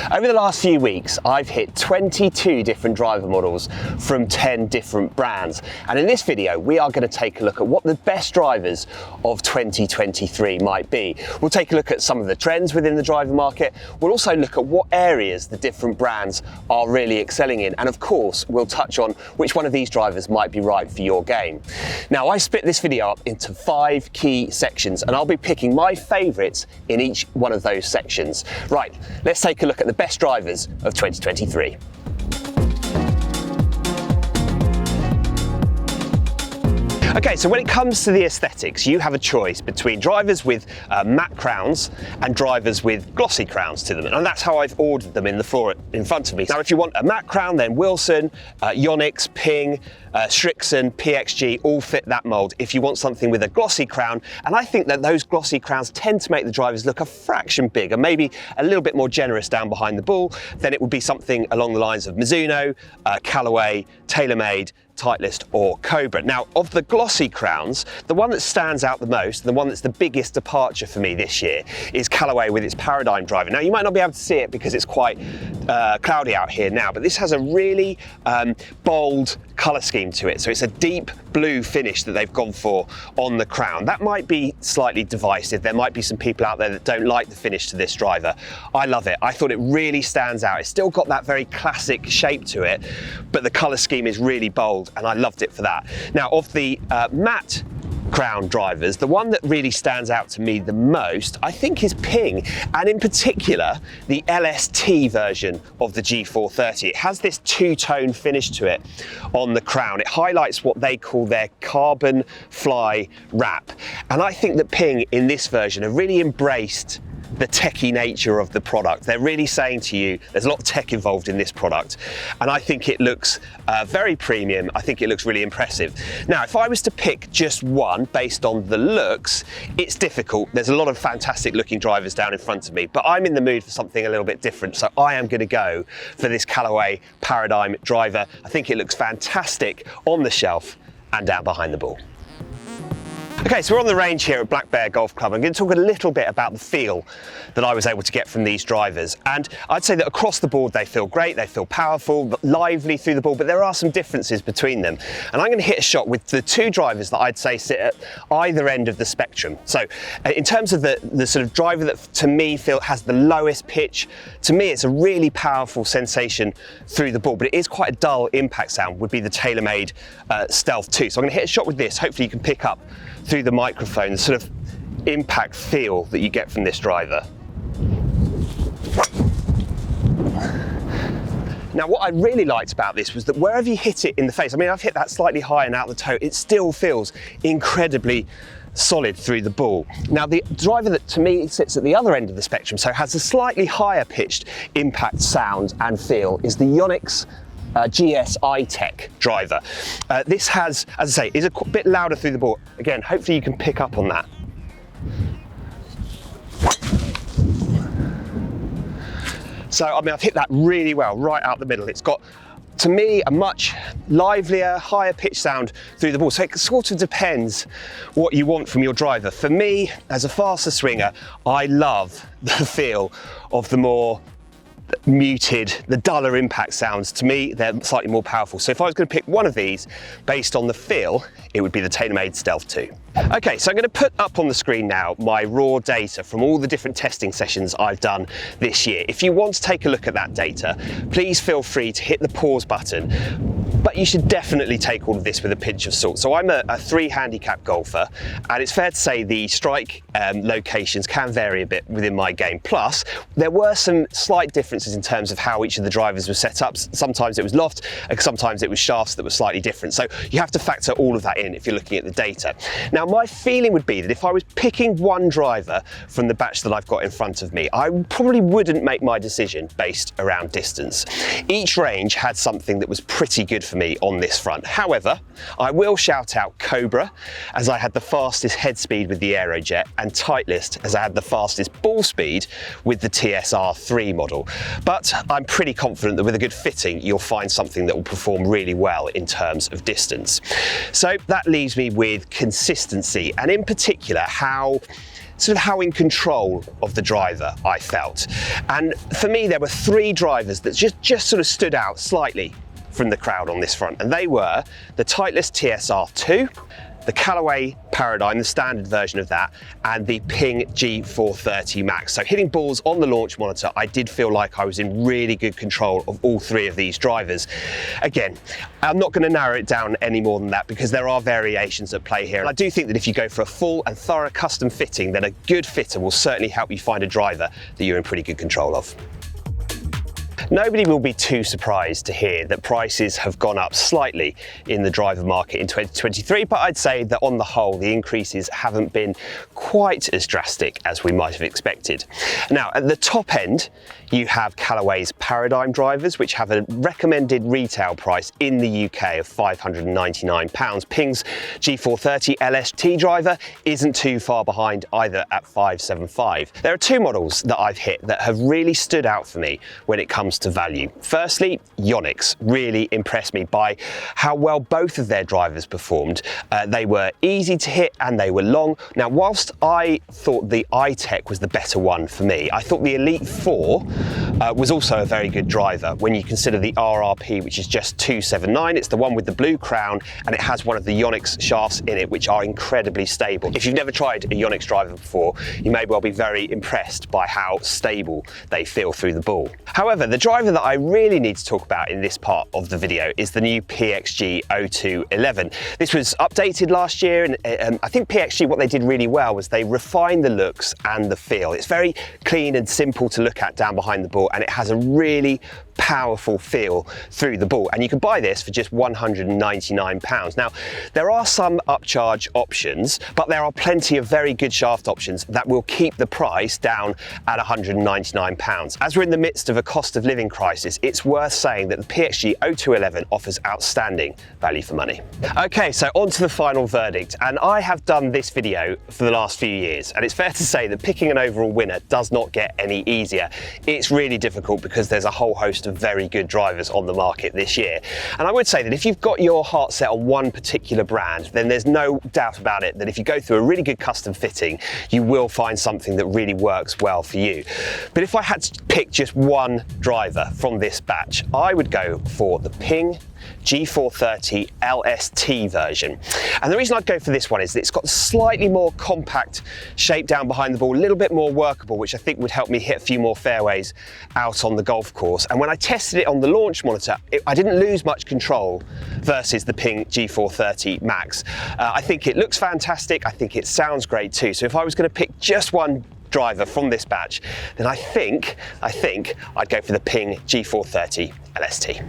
Over the last few weeks, I've hit 22 different driver models from 10 different brands. And in this video, we are going to take a look at what the best drivers of 2023 might be. We'll take a look at some of the trends within the driver market. We'll also look at what areas the different brands are really excelling in. And of course, we'll touch on which one of these drivers might be right for your game. Now, I split this video up into 5 key sections, and I'll be picking my favorites in each one of those sections. Right, let's take a look at the best drivers of 2023. Okay, so when it comes to the aesthetics, you have a choice between drivers with matte crowns and drivers with glossy crowns to them. And that's how I've ordered them in the floor in front of me. Now, if you want a matte crown, then Wilson, Yonex, Ping, Strixon, PXG all fit that mold. If you want something with a glossy crown, and I think that those glossy crowns tend to make the drivers look a fraction bigger, maybe a little bit more generous down behind the ball, then it would be something along the lines of Mizuno, Callaway, TaylorMade, Titleist or Cobra. Now, of the glossy crowns, the one that stands out the most, the one that's the biggest departure for me this year, is Callaway with its Paradigm driver. Now, you might not be able to see it because it's quite cloudy out here now, but this has a really bold colour scheme to it. So it's a deep blue finish that they've gone for on the crown. That might be slightly divisive. There might be some people out there that don't like the finish to this driver. I love it. I thought it really stands out. It's still got that very classic shape to it, but the colour scheme is really bold, and I loved it for that. Now, of the matte crown drivers, the one that really stands out to me the most, I think, is Ping, and in particular the LST version of the G430. It has this two-tone finish to it on the crown. It highlights what they call their carbon fly wrap, and I think that Ping in this version have really embraced the techie nature of the product. They're really saying to you, there's a lot of tech involved in this product, and I think it looks very premium. I think it looks really impressive. Now, if I was to pick just one based on the looks, it's difficult. There's a lot of fantastic looking drivers down in front of me, but I'm in the mood for something a little bit different, so I am going to go for this Callaway Paradigm driver. I think it looks fantastic on the shelf and down behind the ball. Okay, so we're on the range here at Black Bear Golf Club. I'm going to talk a little bit about the feel that I was able to get from these drivers. And I'd say that across the board, they feel great, they feel powerful, lively through the ball, but there are some differences between them. And I'm going to hit a shot with the 2 drivers that I'd say sit at either end of the spectrum. So in terms of the sort of driver that to me has the lowest pitch, to me it's a really powerful sensation through the ball, but it is quite a dull impact sound, would be the TaylorMade Stealth 2. So I'm going to hit a shot with this. Hopefully you can pick up through the microphone the sort of impact feel that you get from this driver. Now, what I really liked about this was that wherever you hit it in the face, I mean, I've hit that slightly high and out the toe, it still feels incredibly solid through the ball. Now, the driver that to me sits at the other end of the spectrum, so has a slightly higher pitched impact sound and feel, is the Yonex GS iTech driver. This has, as I say, is a bit louder through the ball. Again, hopefully you can pick up on that. So, I mean, I've hit that really well, right out the middle. It's got, to me, a much livelier, higher pitch sound through the ball. So it sort of depends what you want from your driver. For me, as a faster swinger, I love the feel of the more muted, the duller impact sounds. To me, they're slightly more powerful. So if I was going to pick one of these based on the feel, it would be the TaylorMade Stealth 2. Okay, so I'm going to put up on the screen now my raw data from all the different testing sessions I've done this year. If you want to take a look at that data, please feel free to hit the pause button, but you should definitely take all of this with a pinch of salt. So I'm a 3 handicap golfer, and it's fair to say the strike locations can vary a bit within my game. Plus, there were some slight differences in terms of how each of the drivers was set up. Sometimes it was loft, and sometimes it was shafts that were slightly different. So you have to factor all of that in if you're looking at the data. Now, my feeling would be that if I was picking one driver from the batch that I've got in front of me, I probably wouldn't make my decision based around distance. Each range had something that was pretty good for me on this front. However, I will shout out Cobra, as I had the fastest head speed with the Aerojet, and Titleist, as I had the fastest ball speed with the TSR3 model. But I'm pretty confident that with a good fitting, you'll find something that will perform really well in terms of distance. So that leaves me with consistency, and in particular, how sort of how in control of the driver I felt. And for me, there were three drivers that just sort of stood out slightly from the crowd on this front, and they were the Titleist TSR2, the Callaway Paradigm, the standard version of that, and the Ping G430 Max. So hitting balls on the launch monitor, I did feel like I was in really good control of all three of these drivers. Again, I'm not going to narrow it down any more than that because there are variations at play here. And I do think that if you go for a full and thorough custom fitting, then a good fitter will certainly help you find a driver that you're in pretty good control of. Nobody will be too surprised to hear that prices have gone up slightly in the driver market in 2023, but I'd say that on the whole, the increases haven't been quite as drastic as we might have expected. Now, at the top end, you have Callaway's Paradigm drivers, which have a recommended retail price in the UK of £599. Ping's G430 LST driver isn't too far behind either at £575. There are two models that I've hit that have really stood out for me when it comes to value. Firstly, Yonex really impressed me by how well both of their drivers performed. They were easy to hit and they were long. Now, whilst I thought the iTech was the better one for me, I thought the Elite 4 was also a very good driver when you consider the RRP, which is just $279. It's the one with the blue crown and it has one of the Yonex shafts in it, which are incredibly stable. If you've never tried a Yonex driver before, you may well be very impressed by how stable they feel through the ball. However, the driver that I really need to talk about in this part of the video is the new PXG 0211. This was updated last year, and I think PXG, what they did really well was they refined the looks and the feel. It's very clean and simple to look at down behind the ball, and it has a really powerful feel through the ball, and you can buy this for just £199. Now, there are some upcharge options, but there are plenty of very good shaft options that will keep the price down at £199. As we're in the midst of a cost of living crisis, it's worth saying that the PXG 0211 offers outstanding value for money. Okay, so on to the final verdict, and I have done this video for the last few years, and it's fair to say that picking an overall winner does not get any easier. It's really difficult because there's a whole host of very good drivers on the market this year. And I would say that if you've got your heart set on one particular brand, then there's no doubt about it that if you go through a really good custom fitting, you will find something that really works well for you. But if I had to pick just one driver from this batch, I would go for the Ping G430 LST version. And the reason I'd go for this one is that it's got a slightly more compact shape down behind the ball, a little bit more workable, which I think would help me hit a few more fairways out on the golf course. And when I tested it on the launch monitor, I didn't lose much control versus the Ping G430 Max. I think it looks fantastic. I think it sounds great too. So if I was going to pick just one driver from this batch, then I think I'd go for the Ping G430 LST.